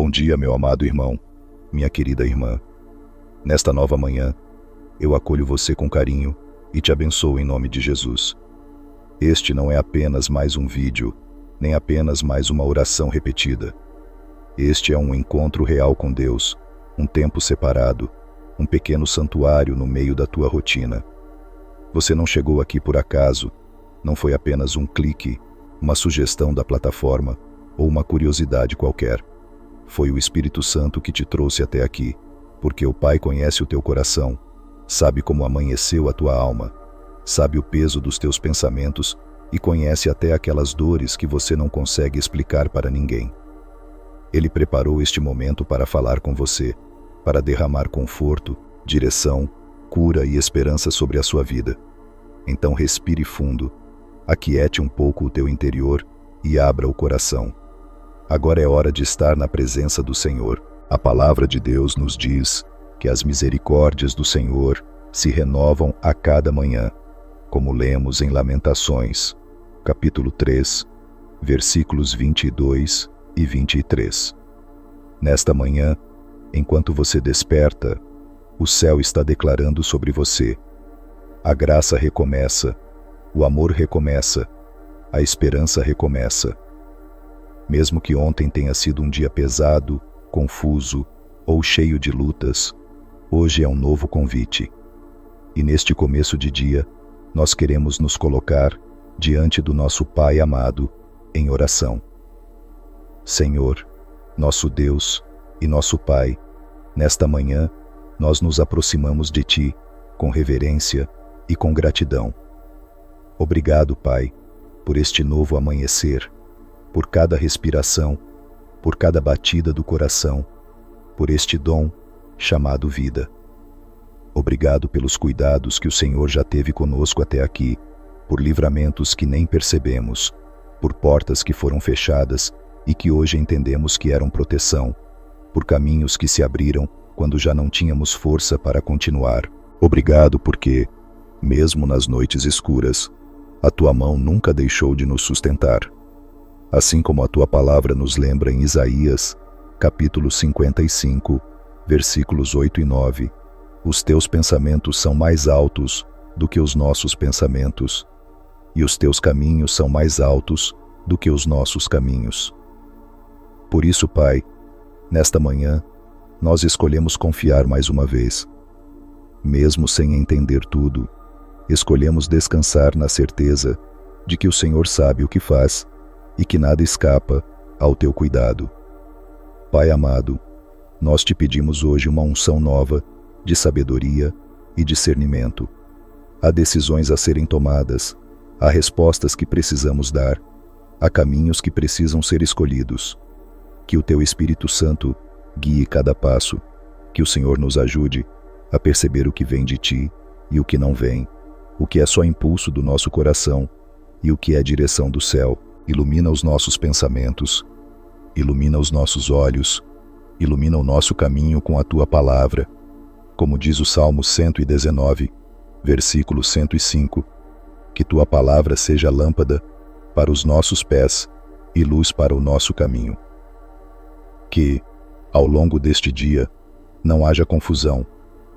Bom dia, meu amado irmão, minha querida irmã. Nesta nova manhã, eu acolho você com carinho e te abençoo em nome de Jesus. Este não é apenas mais um vídeo, nem apenas mais uma oração repetida. Este é um encontro real com Deus, um tempo separado, um pequeno santuário no meio da tua rotina. Você não chegou aqui por acaso, não foi apenas um clique, uma sugestão da plataforma ou uma curiosidade qualquer. Foi o Espírito Santo que te trouxe até aqui, porque o Pai conhece o teu coração, sabe como amanheceu a tua alma, sabe o peso dos teus pensamentos e conhece até aquelas dores que você não consegue explicar para ninguém. Ele preparou este momento para falar com você, para derramar conforto, direção, cura e esperança sobre a sua vida. Então respire fundo, aquiete um pouco o teu interior e abra o coração. Agora é hora de estar na presença do Senhor. A palavra de Deus nos diz que as misericórdias do Senhor se renovam a cada manhã, como lemos em Lamentações, capítulo 3, versículos 22 e 23. Nesta manhã, enquanto você desperta, o céu está declarando sobre você: a graça recomeça, o amor recomeça, a esperança recomeça. Mesmo que ontem tenha sido um dia pesado, confuso ou cheio de lutas, hoje é um novo convite. E neste começo de dia, nós queremos nos colocar diante do nosso Pai amado em oração. Senhor, nosso Deus e nosso Pai, nesta manhã nós nos aproximamos de Ti com reverência e com gratidão. Obrigado, Pai, por este novo amanhecer, por cada respiração, por cada batida do coração, por este dom chamado vida. Obrigado pelos cuidados que o Senhor já teve conosco até aqui, por livramentos que nem percebemos, por portas que foram fechadas e que hoje entendemos que eram proteção, por caminhos que se abriram quando já não tínhamos força para continuar. Obrigado porque, mesmo nas noites escuras, a Tua mão nunca deixou de nos sustentar. Assim como a Tua palavra nos lembra em Isaías, capítulo 55, versículos 8 e 9, os Teus pensamentos são mais altos do que os nossos pensamentos, e os Teus caminhos são mais altos do que os nossos caminhos. Por isso, Pai, nesta manhã, nós escolhemos confiar mais uma vez. Mesmo sem entender tudo, escolhemos descansar na certeza de que o Senhor sabe o que faz e que nada escapa ao Teu cuidado. Pai amado, nós Te pedimos hoje uma unção nova de sabedoria e discernimento. Há decisões a serem tomadas, há respostas que precisamos dar, há caminhos que precisam ser escolhidos. Que o Teu Espírito Santo guie cada passo, que o Senhor nos ajude a perceber o que vem de Ti e o que não vem, o que é só impulso do nosso coração e o que é direção do céu. Ilumina os nossos pensamentos, ilumina os nossos olhos, ilumina o nosso caminho com a Tua palavra. Como diz o Salmo 119, versículo 105, que Tua palavra seja lâmpada para os nossos pés e luz para o nosso caminho. Que, ao longo deste dia, não haja confusão,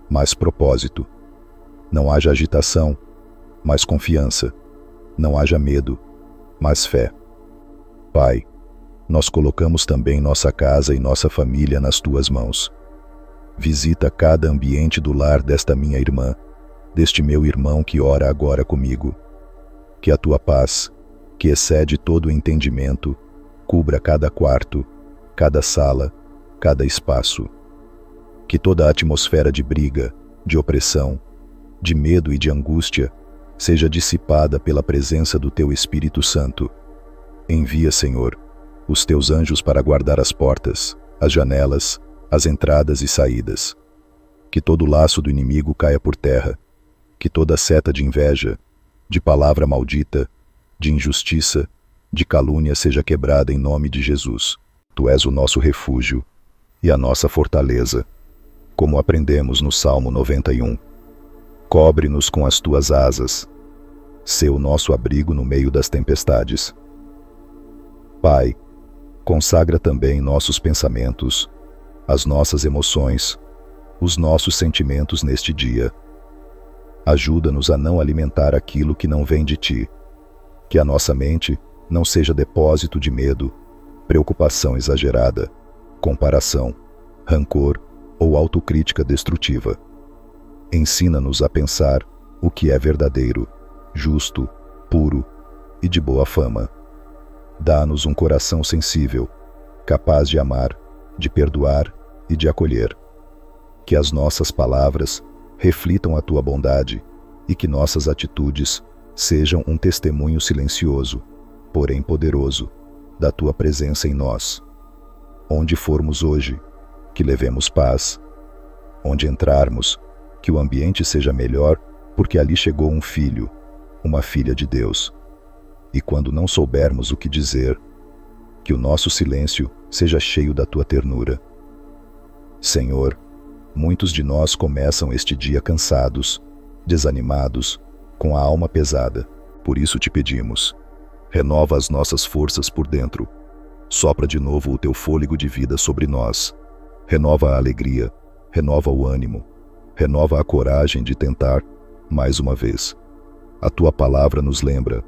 mas propósito. Não haja agitação, mas confiança. Não haja medo, mas fé. Pai, nós colocamos também nossa casa e nossa família nas Tuas mãos. Visita cada ambiente do lar desta minha irmã, deste meu irmão que ora agora comigo. Que a Tua paz, que excede todo o entendimento, cubra cada quarto, cada sala, cada espaço. Que toda a atmosfera de briga, de opressão, de medo e de angústia seja dissipada pela presença do Teu Espírito Santo. Envia, Senhor, os Teus anjos para guardar as portas, as janelas, as entradas e saídas. Que todo laço do inimigo caia por terra, que toda seta de inveja, de palavra maldita, de injustiça, de calúnia seja quebrada em nome de Jesus. Tu és o nosso refúgio e a nossa fortaleza, como aprendemos no Salmo 91. Cobre-nos com as Tuas asas, sê o nosso abrigo no meio das tempestades. Pai, Consagra também nossos pensamentos, as nossas emoções, os nossos sentimentos neste dia. Ajuda-nos a não alimentar aquilo que não vem de ti, que a nossa mente não seja depósito de medo, preocupação exagerada, comparação, rancor ou autocrítica destrutiva. Ensina-nos a pensar o que é verdadeiro, justo, puro e de boa fama. Dá-nos um coração sensível, capaz de amar, de perdoar e de acolher. Que as nossas palavras reflitam a tua bondade e que nossas atitudes sejam um testemunho silencioso, porém poderoso, da tua presença em nós. Onde formos hoje, que levemos paz. Onde entrarmos, que o ambiente seja melhor, porque ali chegou um filho, uma filha de Deus. E quando não soubermos o que dizer, que o nosso silêncio seja cheio da tua ternura. Senhor, muitos de nós começam este dia cansados, desanimados, com a alma pesada. Por isso te pedimos, renova as nossas forças por dentro. Sopra de novo o teu fôlego de vida sobre nós. Renova a alegria, renova o ânimo, renova a coragem de tentar mais uma vez. A tua palavra nos lembra,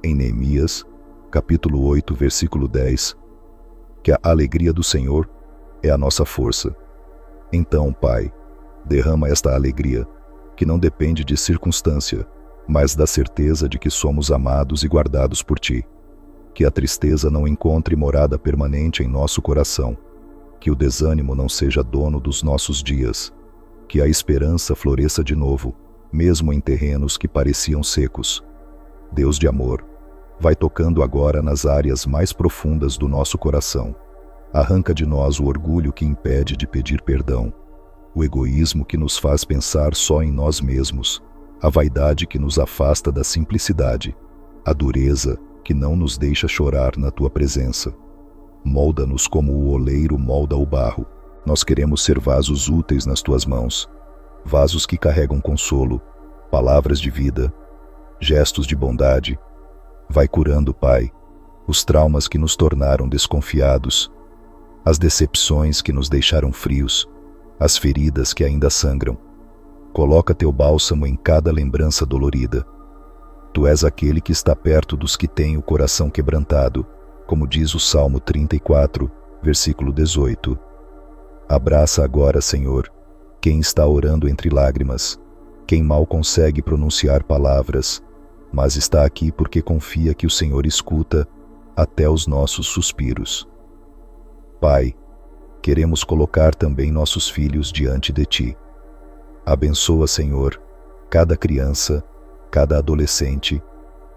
em Neemias, capítulo 8, versículo 10, que a alegria do Senhor é a nossa força. Então, Pai, derrama esta alegria, que não depende de circunstância, mas da certeza de que somos amados e guardados por Ti. Que a tristeza não encontre morada permanente em nosso coração, que o desânimo não seja dono dos nossos dias, que a esperança floresça de novo, mesmo em terrenos que pareciam secos. Deus de amor, vai tocando agora nas áreas mais profundas do nosso coração. Arranca de nós o orgulho que impede de pedir perdão, o egoísmo que nos faz pensar só em nós mesmos, a vaidade que nos afasta da simplicidade, a dureza que não nos deixa chorar na tua presença. Molda-nos como o oleiro molda o barro. Nós queremos ser vasos úteis nas tuas mãos, vasos que carregam consolo, palavras de vida, gestos de bondade. Vai curando, Pai, os traumas que nos tornaram desconfiados, as decepções que nos deixaram frios, as feridas que ainda sangram. Coloca teu bálsamo em cada lembrança dolorida. Tu és aquele que está perto dos que têm o coração quebrantado, como diz o Salmo 34, versículo 18. Abraça agora, Senhor, quem está orando entre lágrimas, quem mal consegue pronunciar palavras, mas está aqui porque confia que o Senhor escuta até os nossos suspiros. Pai, queremos colocar também nossos filhos diante de Ti. Abençoa, Senhor, cada criança, cada adolescente,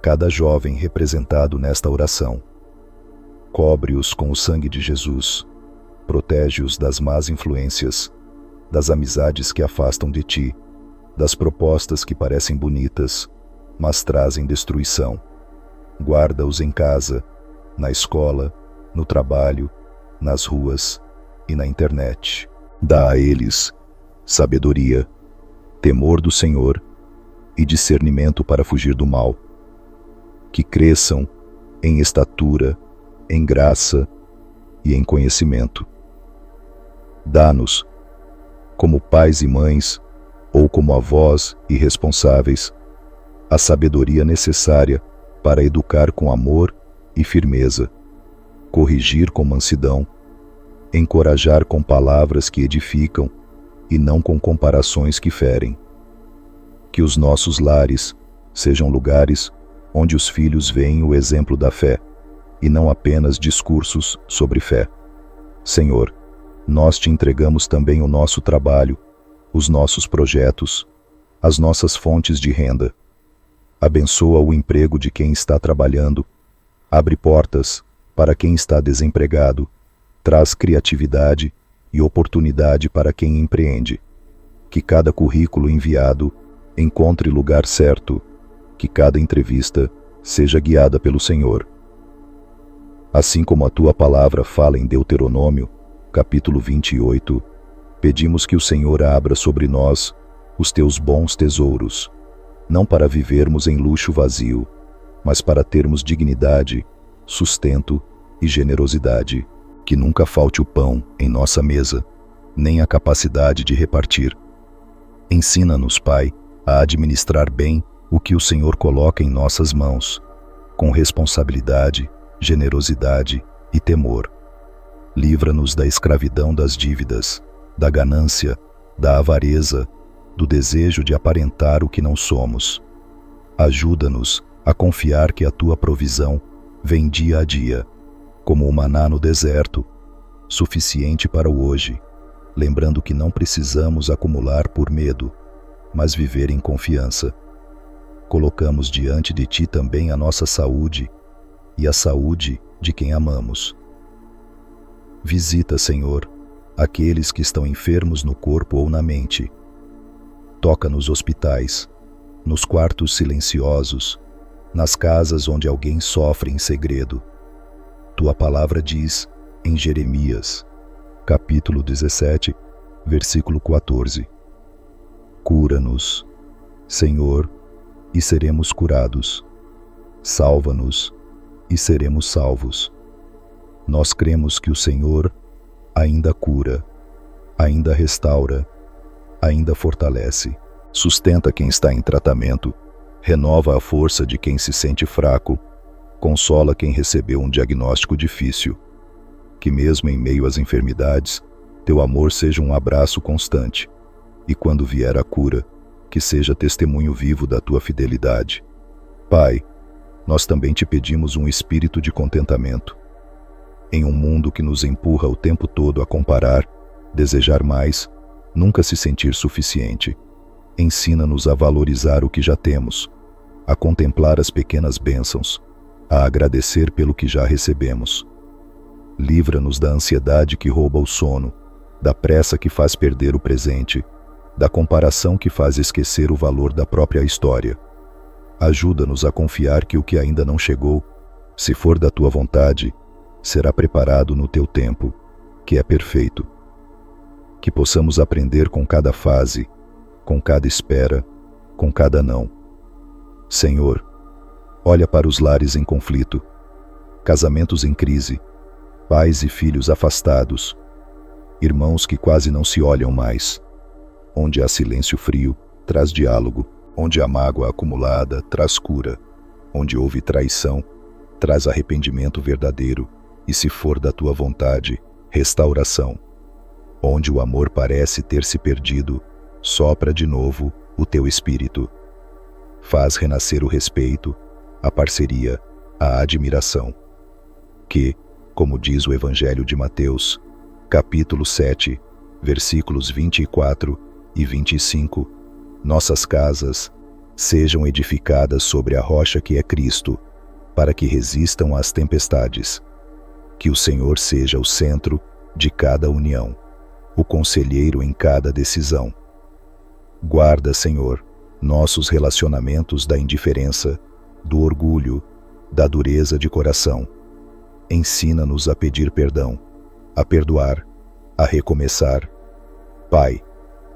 cada jovem representado nesta oração. Cobre-os com o sangue de Jesus, protege-os das más influências, das amizades que afastam de Ti, das propostas que parecem bonitas, mas trazem destruição. Guarda-os em casa, na escola, no trabalho, nas ruas e na internet. Dá a eles sabedoria, temor do Senhor e discernimento para fugir do mal. Que cresçam em estatura, em graça e em conhecimento. Dá-nos, como pais e mães, ou como avós e responsáveis, a sabedoria necessária para educar com amor e firmeza, corrigir com mansidão, encorajar com palavras que edificam e não com comparações que ferem. Que os nossos lares sejam lugares onde os filhos veem o exemplo da fé e não apenas discursos sobre fé. Senhor, nós te entregamos também o nosso trabalho, os nossos projetos, as nossas fontes de renda. Abençoa o emprego de quem está trabalhando, abre portas para quem está desempregado, traz criatividade e oportunidade para quem empreende. Que cada currículo enviado encontre lugar certo, que cada entrevista seja guiada pelo Senhor. Assim como a tua palavra fala em Deuteronômio, capítulo 28, pedimos que o Senhor abra sobre nós os teus bons tesouros, não para vivermos em luxo vazio, mas para termos dignidade, sustento e generosidade, que nunca falte o pão em nossa mesa, nem a capacidade de repartir. Ensina-nos, Pai, a administrar bem o que o Senhor coloca em nossas mãos, com responsabilidade, generosidade e temor. Livra-nos da escravidão das dívidas, da ganância, da avareza, do desejo de aparentar o que não somos. Ajuda-nos a confiar que a tua provisão vem dia a dia, como o maná no deserto, suficiente para o hoje, lembrando que não precisamos acumular por medo, mas viver em confiança. Colocamos diante de ti também a nossa saúde e a saúde de quem amamos. Visita, Senhor, aqueles que estão enfermos no corpo ou na mente. Toca nos hospitais, nos quartos silenciosos, nas casas onde alguém sofre em segredo. Tua palavra diz, em Jeremias, capítulo 17, versículo 14: Cura-nos, Senhor, e seremos curados. Salva-nos, e seremos salvos. Nós cremos que o Senhor ainda cura, ainda restaura, ainda fortalece, sustenta quem está em tratamento, renova a força de quem se sente fraco, consola quem recebeu um diagnóstico difícil. Que mesmo em meio às enfermidades, teu amor seja um abraço constante, e quando vier a cura, que seja testemunho vivo da tua fidelidade. Pai, nós também te pedimos um espírito de contentamento. Em um mundo que nos empurra o tempo todo a comparar, desejar mais, nunca se sentir suficiente, ensina-nos a valorizar o que já temos, a contemplar as pequenas bênçãos, a agradecer pelo que já recebemos. Livra-nos da ansiedade que rouba o sono, da pressa que faz perder o presente, da comparação que faz esquecer o valor da própria história. Ajuda-nos a confiar que o que ainda não chegou, se for da tua vontade, será preparado no teu tempo, que é perfeito. Que possamos aprender com cada fase, com cada espera, com cada não. Senhor, olha para os lares em conflito, casamentos em crise, pais e filhos afastados, irmãos que quase não se olham mais. Onde há silêncio frio, traz diálogo. Onde há mágoa acumulada, traz cura. Onde houve traição, traz arrependimento verdadeiro. E se for da tua vontade, restauração. Onde o amor parece ter se perdido, sopra de novo o teu espírito. Faz renascer o respeito, a parceria, a admiração. Que, como diz o Evangelho de Mateus, capítulo 7, versículos 24 e 25, nossas casas sejam edificadas sobre a rocha que é Cristo, para que resistam às tempestades. Que o Senhor seja o centro de cada união, o conselheiro em cada decisão. Guarda, Senhor, nossos relacionamentos da indiferença, do orgulho, da dureza de coração. Ensina-nos a pedir perdão, a perdoar, a recomeçar. Pai,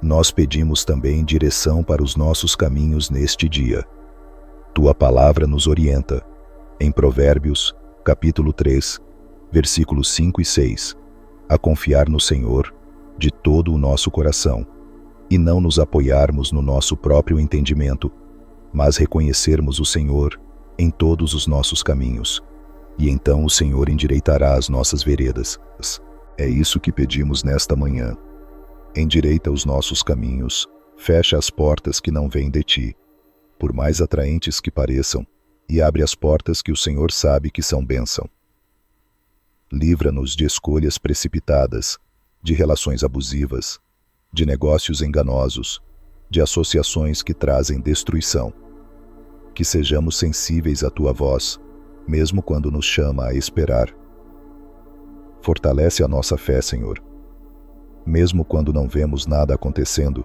nós pedimos também direção para os nossos caminhos neste dia. Tua palavra nos orienta. Em Provérbios, capítulo 3, versículos 5 e 6, a confiar no Senhor de todo o nosso coração, e não nos apoiarmos no nosso próprio entendimento, mas reconhecermos o Senhor em todos os nossos caminhos, e então o Senhor endireitará as nossas veredas. É isso que pedimos nesta manhã. Endireita os nossos caminhos, fecha as portas que não vêm de ti, por mais atraentes que pareçam, e abre as portas que o Senhor sabe que são bênção. Livra-nos de escolhas precipitadas, de relações abusivas, de negócios enganosos, de associações que trazem destruição. Que sejamos sensíveis à tua voz, mesmo quando nos chama a esperar. Fortalece a nossa fé, Senhor. Mesmo quando não vemos nada acontecendo,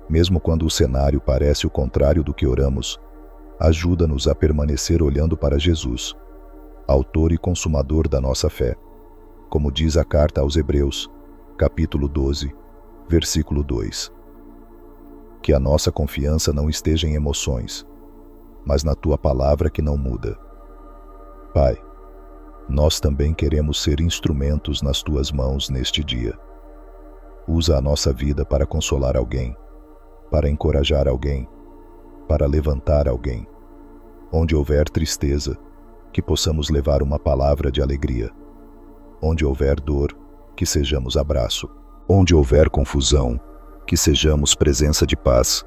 mesmo quando o cenário parece o contrário do que oramos, ajuda-nos a permanecer olhando para Jesus, autor e consumador da nossa fé, como diz a carta aos Hebreus, capítulo 12, versículo 2. Que a nossa confiança não esteja em emoções, mas na tua palavra que não muda. Pai, nós também queremos ser instrumentos nas tuas mãos neste dia. Usa a nossa vida para consolar alguém, para encorajar alguém, para levantar alguém. Onde houver tristeza, que possamos levar uma palavra de alegria. Onde houver dor, que sejamos abraço. Onde houver confusão, que sejamos presença de paz.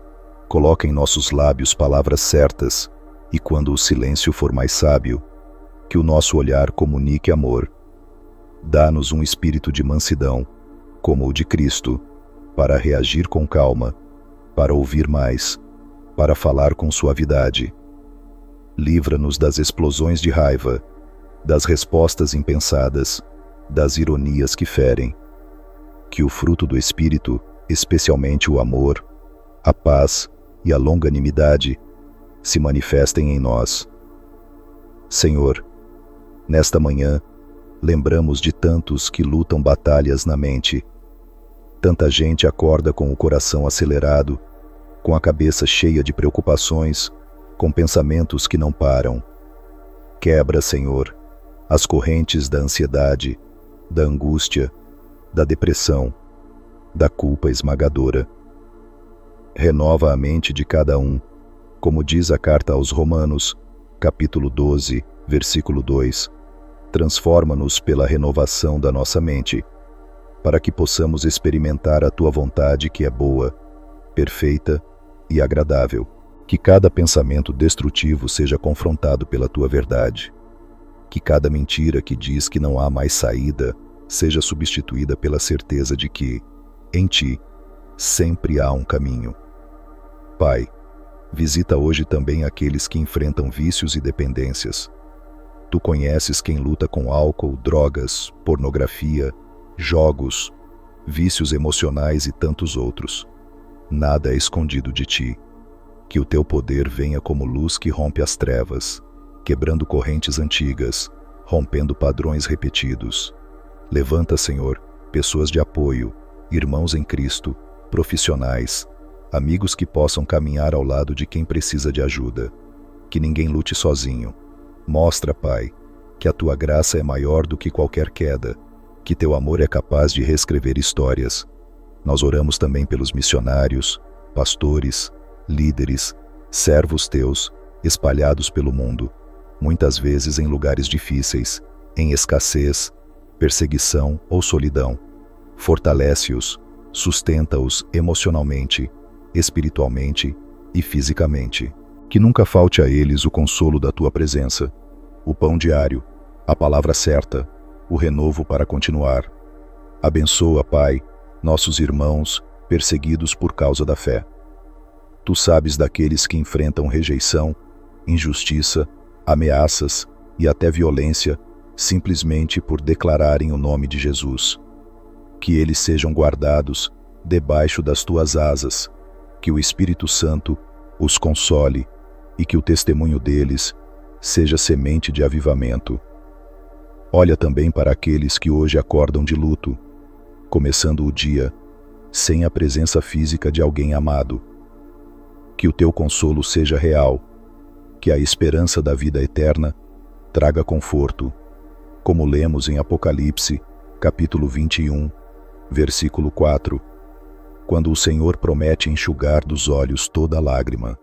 Coloca em nossos lábios palavras certas, e quando o silêncio for mais sábio, que o nosso olhar comunique amor. Dá-nos um espírito de mansidão, como o de Cristo, para reagir com calma, para ouvir mais, para falar com suavidade. Livra-nos das explosões de raiva, das respostas impensadas, das ironias que ferem. Que o fruto do Espírito, especialmente o amor, a paz e a longanimidade, se manifestem em nós. Senhor, nesta manhã, lembramos de tantos que lutam batalhas na mente. Tanta gente acorda com o coração acelerado, com a cabeça cheia de preocupações, com pensamentos que não param. Quebra, Senhor, as correntes da ansiedade, da angústia, da depressão, da culpa esmagadora. Renova a mente de cada um, como diz a carta aos Romanos, capítulo 12, versículo 2. Transforma-nos pela renovação da nossa mente, para que possamos experimentar a tua vontade que é boa, perfeita e agradável. Que cada pensamento destrutivo seja confrontado pela tua verdade. Que cada mentira que diz que não há mais saída seja substituída pela certeza de que, em ti, sempre há um caminho. Pai, visita hoje também aqueles que enfrentam vícios e dependências. Tu conheces quem luta com álcool, drogas, pornografia, jogos, vícios emocionais e tantos outros. Nada é escondido de ti. Que o teu poder venha como luz que rompe as trevas, quebrando correntes antigas, rompendo padrões repetidos. Levanta, Senhor, pessoas de apoio, irmãos em Cristo, profissionais, amigos que possam caminhar ao lado de quem precisa de ajuda. Que ninguém lute sozinho. Mostra, Pai, que a tua graça é maior do que qualquer queda, que teu amor é capaz de reescrever histórias. Nós oramos também pelos missionários, pastores, líderes, servos teus, espalhados pelo mundo, muitas vezes em lugares difíceis, em escassez, perseguição ou solidão. Fortalece-os, sustenta-os emocionalmente, espiritualmente e fisicamente. Que nunca falte a eles o consolo da tua presença, o pão diário, a palavra certa, o renovo para continuar. Abençoa, Pai, nossos irmãos perseguidos por causa da fé. Tu sabes daqueles que enfrentam rejeição, injustiça, ameaças e até violência simplesmente por declararem o nome de Jesus. Que eles sejam guardados debaixo das tuas asas, que o Espírito Santo os console e que o testemunho deles seja semente de avivamento. Olha também para aqueles que hoje acordam de luto, começando o dia sem a presença física de alguém amado. Que o teu consolo seja real, que a esperança da vida eterna traga conforto, como lemos em Apocalipse, capítulo 21, versículo 4, quando o Senhor promete enxugar dos olhos toda lágrima.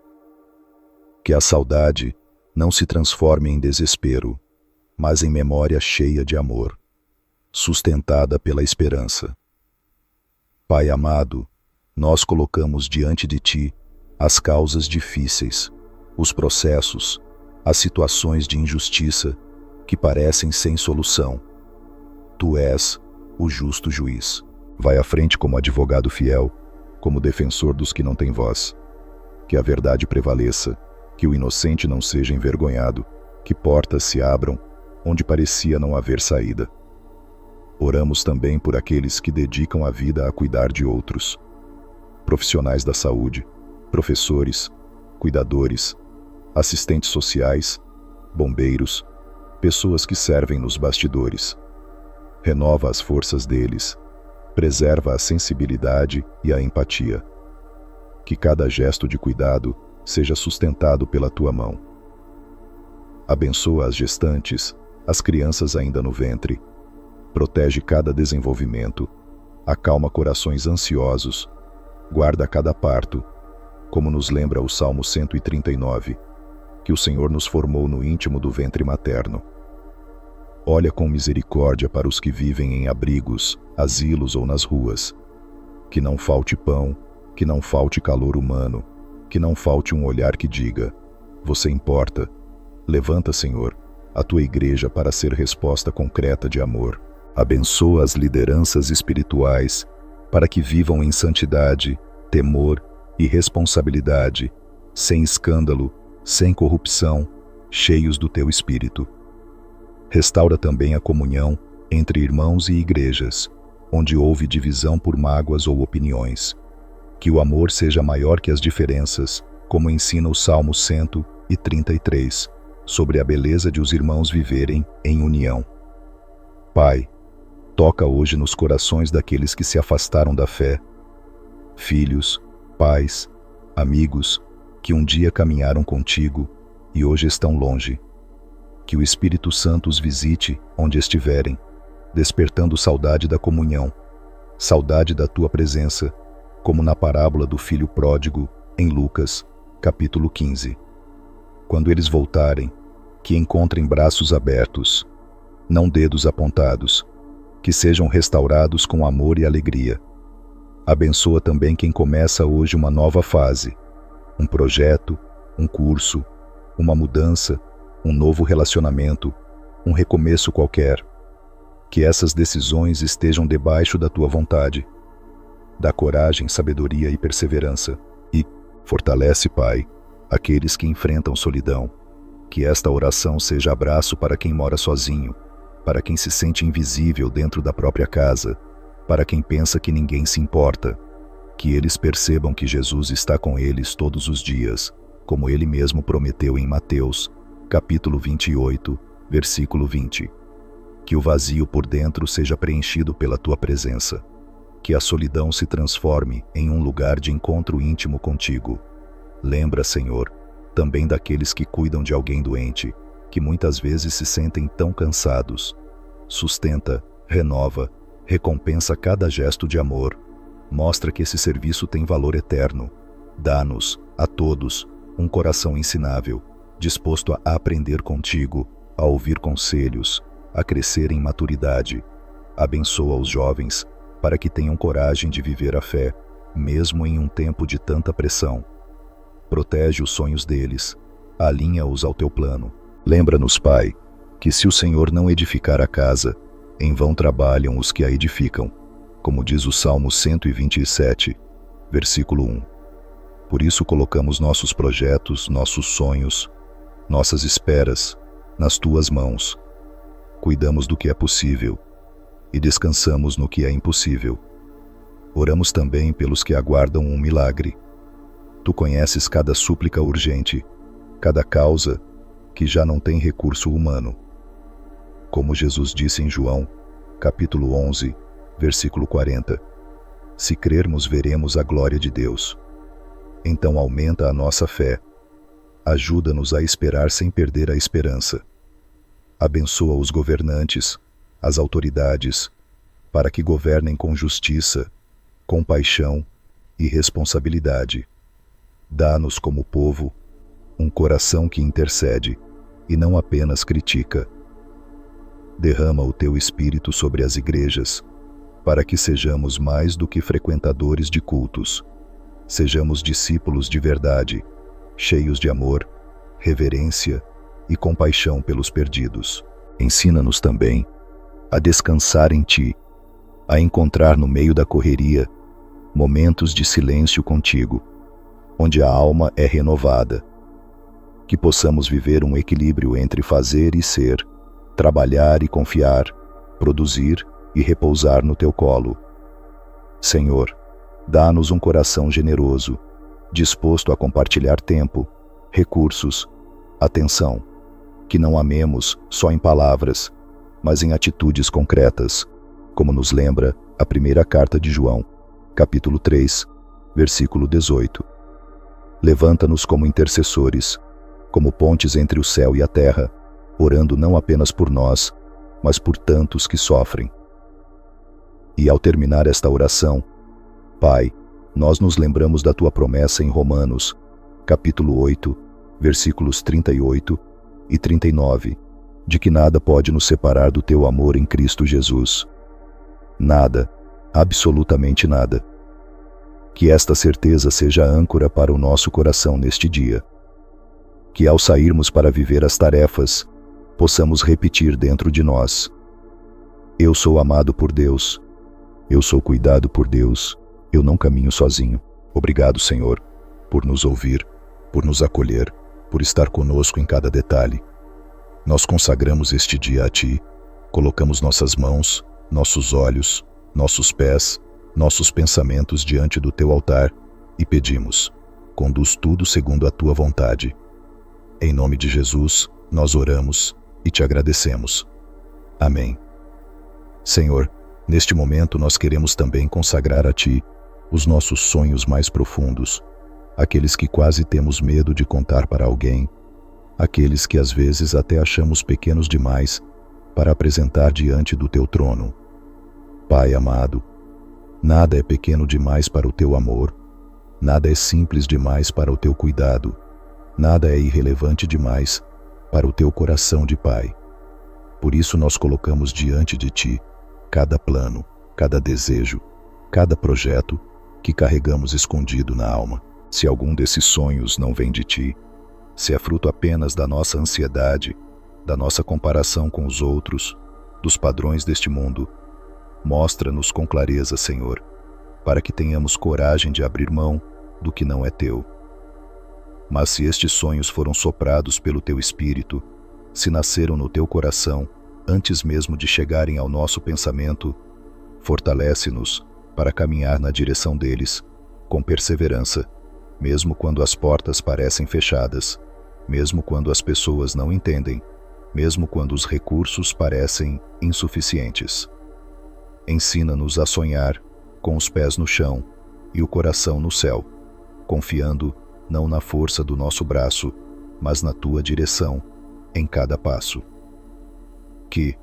Que a saudade não se transforme em desespero, mas em memória cheia de amor, sustentada pela esperança. Pai amado, nós colocamos diante de ti as causas difíceis, os processos, as situações de injustiça que parecem sem solução. Tu és o justo juiz. Vai à frente como advogado fiel, como defensor dos que não têm voz. Que a verdade prevaleça, que o inocente não seja envergonhado, que portas se abram onde parecia não haver saída. Oramos também por aqueles que dedicam a vida a cuidar de outros. Profissionais da saúde, professores, cuidadores, assistentes sociais, bombeiros, pessoas que servem nos bastidores. Renova as forças deles, preserva a sensibilidade e a empatia. Que cada gesto de cuidado seja sustentado pela tua mão. Abençoa as gestantes, as crianças ainda no ventre. Protege cada desenvolvimento, acalma corações ansiosos, guarda cada parto, como nos lembra o Salmo 139, que o Senhor nos formou no íntimo do ventre materno. Olha com misericórdia para os que vivem em abrigos, asilos ou nas ruas. Que não falte pão, que não falte calor humano, que não falte um olhar que diga: você importa. Levanta, Senhor, a tua igreja para ser resposta concreta de amor. Abençoa as lideranças espirituais para que vivam em santidade, temor e responsabilidade, sem escândalo, sem corrupção, cheios do teu Espírito. Restaura também a comunhão entre irmãos e igrejas, onde houve divisão por mágoas ou opiniões. Que o amor seja maior que as diferenças, como ensina o Salmo 133, sobre a beleza de os irmãos viverem em união. Pai, toca hoje nos corações daqueles que se afastaram da fé, filhos, pais, amigos, que um dia caminharam contigo e hoje estão longe. Que o Espírito Santo os visite onde estiverem, despertando saudade da comunhão, saudade da tua presença, como na parábola do filho pródigo, em Lucas, capítulo 15. Quando eles voltarem, que encontrem braços abertos, não dedos apontados, que sejam restaurados com amor e alegria. Abençoa também quem começa hoje uma nova fase, um projeto, um curso, uma mudança, um novo relacionamento, um recomeço qualquer. Que essas decisões estejam debaixo da tua vontade. Dá coragem, sabedoria e perseverança. E fortalece, Pai, aqueles que enfrentam solidão. Que esta oração seja abraço para quem mora sozinho, para quem se sente invisível dentro da própria casa, para quem pensa que ninguém se importa. Que eles percebam que Jesus está com eles todos os dias, como ele mesmo prometeu em Mateus, capítulo 28, versículo 20. Que o vazio por dentro seja preenchido pela tua presença. Que a solidão se transforme em um lugar de encontro íntimo contigo. Lembra, Senhor, também daqueles que cuidam de alguém doente, que muitas vezes se sentem tão cansados. Sustenta, renova, recompensa cada gesto de amor. Mostra que esse serviço tem valor eterno. Dá-nos, a todos, um coração ensinável, disposto a aprender contigo, a ouvir conselhos, a crescer em maturidade. Abençoa os jovens, para que tenham coragem de viver a fé, mesmo em um tempo de tanta pressão. Protege os sonhos deles, alinha-os ao teu plano. Lembra-nos, Pai, que se o Senhor não edificar a casa, em vão trabalham os que a edificam, como diz o Salmo 127, versículo 1. Por isso colocamos nossos projetos, nossos sonhos, nossas esperas, nas tuas mãos. Cuidamos do que é possível e descansamos no que é impossível. Oramos também pelos que aguardam um milagre. Tu conheces cada súplica urgente, cada causa que já não tem recurso humano. Como Jesus disse em João, capítulo 11, versículo 40, se crermos, veremos a glória de Deus. Então aumenta a nossa fé. Ajuda-nos a esperar sem perder a esperança. Abençoa os governantes, as autoridades, para que governem com justiça, compaixão e responsabilidade. Dá-nos como povo um coração que intercede e não apenas critica. Derrama o teu Espírito sobre as igrejas, para que sejamos mais do que frequentadores de cultos. Sejamos discípulos de verdade, cheios de amor, reverência e compaixão pelos perdidos. Ensina-nos também a descansar em Ti, a encontrar no meio da correria momentos de silêncio contigo, onde a alma é renovada. Que possamos viver um equilíbrio entre fazer e ser, trabalhar e confiar, produzir e repousar no Teu colo. Senhor, dá-nos um coração generoso, disposto a compartilhar tempo, recursos, atenção. Que não amemos só em palavras, mas em atitudes concretas, como nos lembra a primeira carta de João, capítulo 3, versículo 18. Levanta-nos como intercessores, como pontes entre o céu e a terra, orando não apenas por nós, mas por tantos que sofrem. E ao terminar esta oração, Pai, nós nos lembramos da tua promessa em Romanos, capítulo 8, versículos 38 e 39, de que nada pode nos separar do teu amor em Cristo Jesus. Nada, absolutamente nada. Que esta certeza seja âncora para o nosso coração neste dia. Que ao sairmos para viver as tarefas, possamos repetir dentro de nós: eu sou amado por Deus, eu sou cuidado por Deus, eu não caminho sozinho. Obrigado, Senhor, por nos ouvir, por nos acolher, por estar conosco em cada detalhe. Nós consagramos este dia a Ti, colocamos nossas mãos, nossos olhos, nossos pés, nossos pensamentos diante do Teu altar e pedimos: conduz tudo segundo a Tua vontade. Em nome de Jesus, nós oramos e Te agradecemos. Amém. Senhor, neste momento nós queremos também consagrar a Ti os nossos sonhos mais profundos, aqueles que quase temos medo de contar para alguém, aqueles que às vezes até achamos pequenos demais para apresentar diante do Teu trono. Pai amado, nada é pequeno demais para o Teu amor, nada é simples demais para o Teu cuidado, nada é irrelevante demais para o Teu coração de Pai. Por isso nós colocamos diante de Ti cada plano, cada desejo, cada projeto que carregamos escondido na alma. Se algum desses sonhos não vem de Ti, se é fruto apenas da nossa ansiedade, da nossa comparação com os outros, dos padrões deste mundo, mostra-nos com clareza, Senhor, para que tenhamos coragem de abrir mão do que não é Teu. Mas se estes sonhos foram soprados pelo Teu Espírito, se nasceram no Teu coração antes mesmo de chegarem ao nosso pensamento, fortalece-nos para caminhar na direção deles, com perseverança, mesmo quando as portas parecem fechadas, mesmo quando as pessoas não entendem, mesmo quando os recursos parecem insuficientes. Ensina-nos a sonhar com os pés no chão e o coração no céu, confiando não na força do nosso braço, mas na Tua direção em cada passo. Que,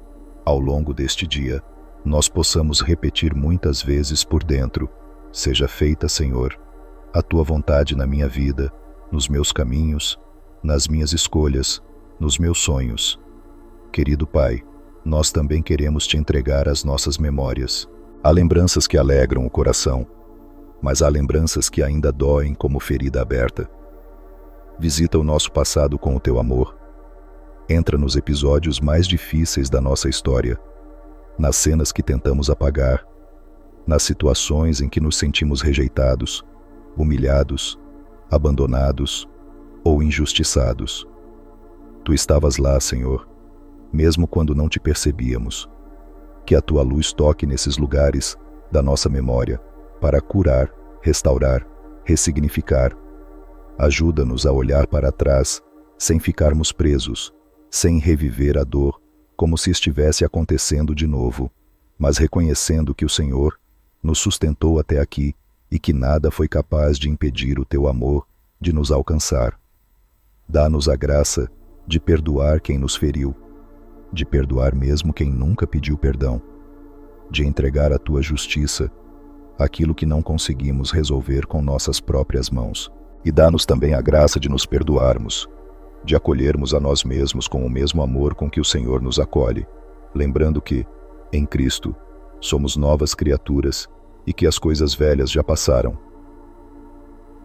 ao longo deste dia, nós possamos repetir muitas vezes por dentro: seja feita, Senhor, a Tua vontade na minha vida, nos meus caminhos, nas minhas escolhas, nos meus sonhos. Querido Pai, nós também queremos Te entregar as nossas memórias. Há lembranças que alegram o coração, mas há lembranças que ainda doem como ferida aberta. Visita o nosso passado com o Teu amor. Entra nos episódios mais difíceis da nossa história, nas cenas que tentamos apagar, nas situações em que nos sentimos rejeitados, humilhados, abandonados ou injustiçados. Tu estavas lá, Senhor, mesmo quando não Te percebíamos. Que a Tua luz toque nesses lugares da nossa memória para curar, restaurar, ressignificar. Ajuda-nos a olhar para trás sem ficarmos presos, sem reviver a dor como se estivesse acontecendo de novo, mas reconhecendo que o Senhor nos sustentou até aqui e que nada foi capaz de impedir o Teu amor de nos alcançar. Dá-nos a graça de perdoar quem nos feriu, de perdoar mesmo quem nunca pediu perdão, de entregar à Tua justiça aquilo que não conseguimos resolver com nossas próprias mãos. E dá-nos também a graça de nos perdoarmos, de acolhermos a nós mesmos com o mesmo amor com que o Senhor nos acolhe, lembrando que, em Cristo, somos novas criaturas e que as coisas velhas já passaram.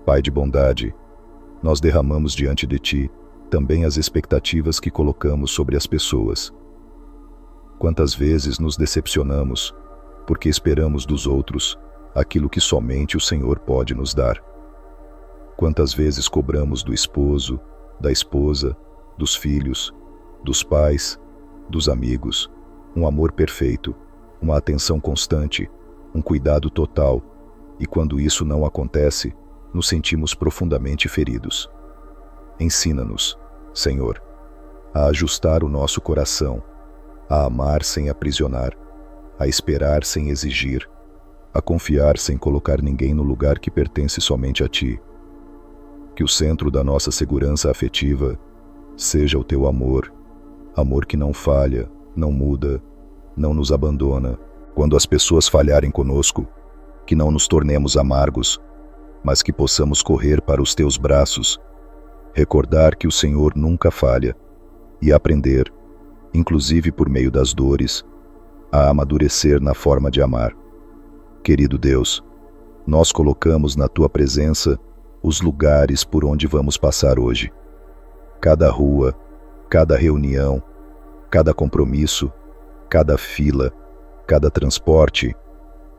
Pai de bondade, nós derramamos diante de Ti também as expectativas que colocamos sobre as pessoas. Quantas vezes nos decepcionamos porque esperamos dos outros aquilo que somente o Senhor pode nos dar. Quantas vezes cobramos do esposo, da esposa, dos filhos, dos pais, dos amigos, um amor perfeito, uma atenção constante, um cuidado total, e quando isso não acontece, nos sentimos profundamente feridos. Ensina-nos, Senhor, a ajustar o nosso coração, a amar sem aprisionar, a esperar sem exigir, a confiar sem colocar ninguém no lugar que pertence somente a Ti. Que o centro da nossa segurança afetiva seja o Teu amor, Amor que não falha, não muda, não nos abandona. Quando as pessoas falharem conosco, que não nos tornemos amargos, mas que possamos correr para os teus braços, recordar que o Senhor nunca falha e aprender, inclusive por meio das dores, a amadurecer na forma de amar. Querido Deus, nós colocamos na tua presença os lugares por onde vamos passar hoje. Cada rua, cada reunião, cada compromisso, cada fila, cada transporte,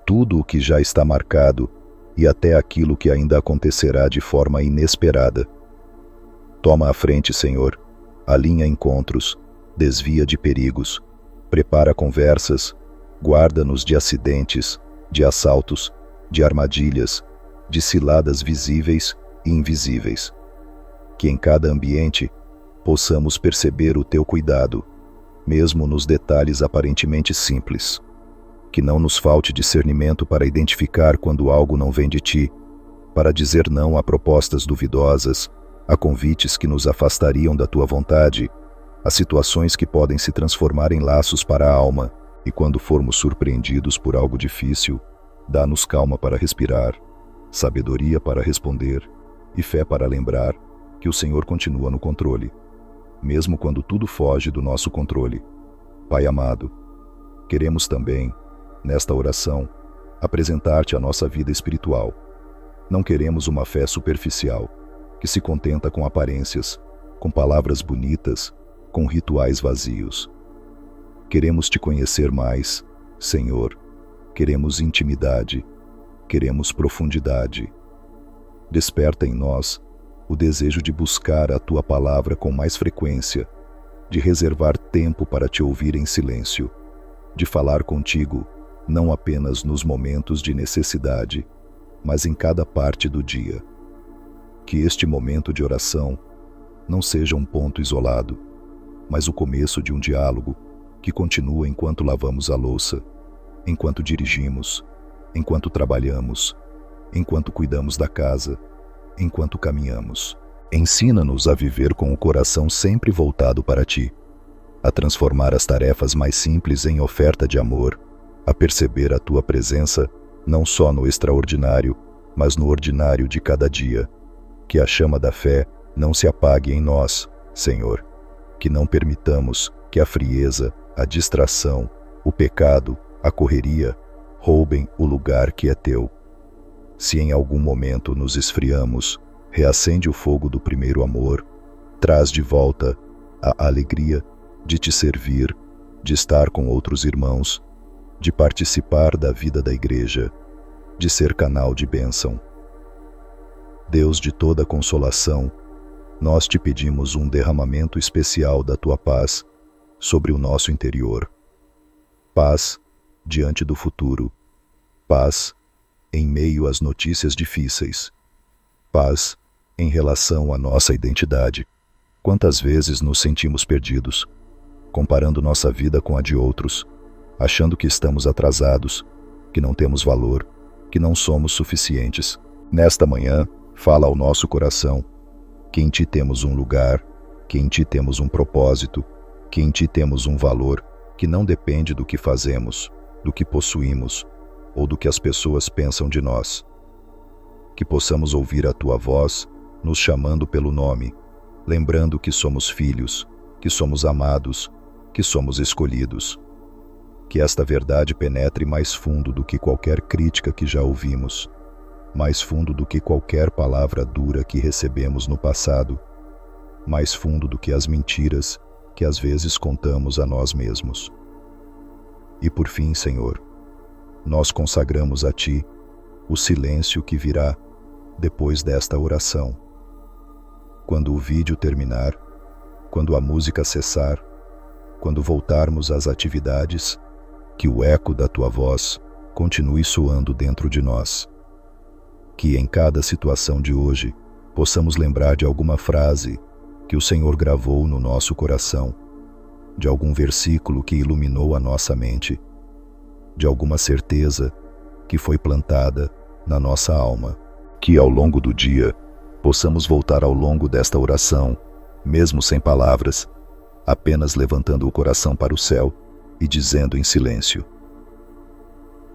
tudo o que já está marcado e até aquilo que ainda acontecerá de forma inesperada. Toma a frente, Senhor, alinha encontros, desvia de perigos, prepara conversas, guarda-nos de acidentes, de assaltos, de armadilhas, de ciladas visíveis e invisíveis. Que em cada ambiente possamos perceber o teu cuidado, mesmo nos detalhes aparentemente simples. Que não nos falte discernimento para identificar quando algo não vem de ti, para dizer não a propostas duvidosas, a convites que nos afastariam da tua vontade, a situações que podem se transformar em laços para a alma, e quando formos surpreendidos por algo difícil, dá-nos calma para respirar, sabedoria para responder e fé para lembrar que o Senhor continua no controle, mesmo quando tudo foge do nosso controle. Pai amado, queremos também, nesta oração, apresentar-te a nossa vida espiritual. Não queremos uma fé superficial, que se contenta com aparências, com palavras bonitas, com rituais vazios. Queremos te conhecer mais, Senhor. Queremos intimidade, queremos profundidade. Desperta em nós o desejo de buscar a tua palavra com mais frequência, de reservar tempo para te ouvir em silêncio, de falar contigo não apenas nos momentos de necessidade, mas em cada parte do dia. Que este momento de oração não seja um ponto isolado, mas o começo de um diálogo que continua enquanto lavamos a louça, enquanto dirigimos, enquanto trabalhamos, enquanto cuidamos da casa, enquanto caminhamos. Ensina-nos a viver com o coração sempre voltado para ti, a transformar as tarefas mais simples em oferta de amor, a perceber a tua presença não só no extraordinário, mas no ordinário de cada dia. Que a chama da fé não se apague em nós, Senhor. Que não permitamos que a frieza, a distração, o pecado, a correria roubem o lugar que é teu. Se em algum momento nos esfriamos, reacende o fogo do primeiro amor, traz de volta a alegria de te servir, de estar com outros irmãos, de participar da vida da igreja, de ser canal de bênção. Deus de toda consolação, nós te pedimos um derramamento especial da tua paz sobre o nosso interior. Paz diante do futuro, paz em meio às notícias difíceis, paz em relação à nossa identidade. Quantas vezes nos sentimos perdidos, comparando nossa vida com a de outros, achando que estamos atrasados, que não temos valor, que não somos suficientes. Nesta manhã, fala ao nosso coração que em ti temos um lugar, que em ti temos um propósito, que em ti temos um valor que não depende do que fazemos, do que possuímos ou do que as pessoas pensam de nós. Que possamos ouvir a tua voz nos chamando pelo nome, lembrando que somos filhos, que somos amados, que somos escolhidos. Que esta verdade penetre mais fundo do que qualquer crítica que já ouvimos, mais fundo do que qualquer palavra dura que recebemos no passado, mais fundo do que as mentiras que às vezes contamos a nós mesmos. E por fim, Senhor, nós consagramos a Ti o silêncio que virá depois desta oração. Quando o vídeo terminar, quando a música cessar, quando voltarmos às atividades, que o eco da Tua voz continue soando dentro de nós. Que em cada situação de hoje possamos lembrar de alguma frase que o Senhor gravou no nosso coração, de algum versículo que iluminou a nossa mente, de alguma certeza que foi plantada na nossa alma. Que ao longo do dia possamos voltar ao longo desta oração, mesmo sem palavras, apenas levantando o coração para o céu e dizendo em silêncio: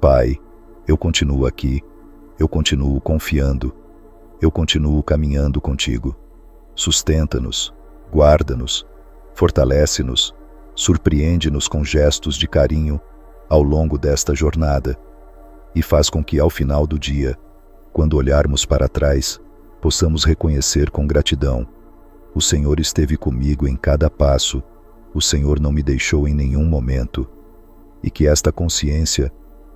Pai, eu continuo aqui, eu continuo confiando, eu continuo caminhando contigo. Sustenta-nos, guarda-nos, fortalece-nos, surpreende-nos com gestos de carinho ao longo desta jornada e faz com que ao final do dia, quando olharmos para trás, possamos reconhecer com gratidão: o Senhor esteve comigo em cada passo, o Senhor não me deixou em nenhum momento, e que esta consciência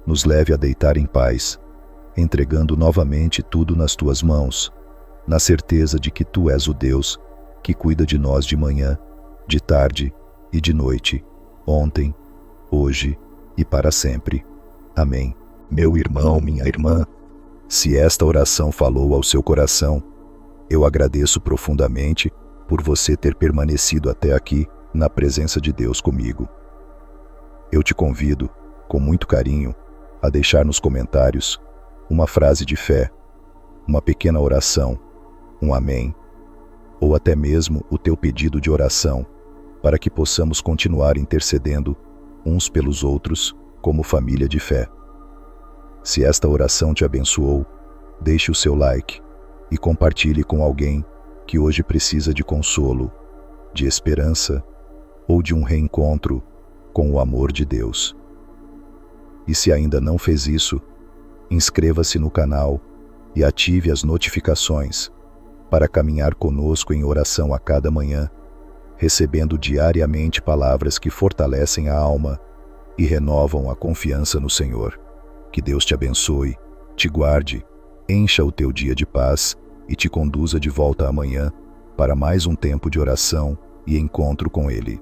nos leve a deitar em paz, entregando novamente tudo nas tuas mãos, na certeza de que tu és o Deus que cuida de nós de manhã, de tarde e de noite, ontem, hoje e para sempre. Amém. Meu irmão, minha irmã, se esta oração falou ao seu coração, eu agradeço profundamente por você ter permanecido até aqui na presença de Deus comigo. Eu te convido, com muito carinho, a deixar nos comentários uma frase de fé, uma pequena oração, um amém, ou até mesmo o teu pedido de oração, para que possamos continuar intercedendo uns pelos outros como família de fé. Se esta oração te abençoou, deixe o seu like e compartilhe com alguém que hoje precisa de consolo, de esperança ou de um reencontro com o amor de Deus. E se ainda não fez isso, inscreva-se no canal e ative as notificações para caminhar conosco em oração a cada manhã, recebendo diariamente palavras que fortalecem a alma e renovam a confiança no Senhor. Que Deus te abençoe, te guarde, encha o teu dia de paz e te conduza de volta amanhã para mais um tempo de oração e encontro com Ele.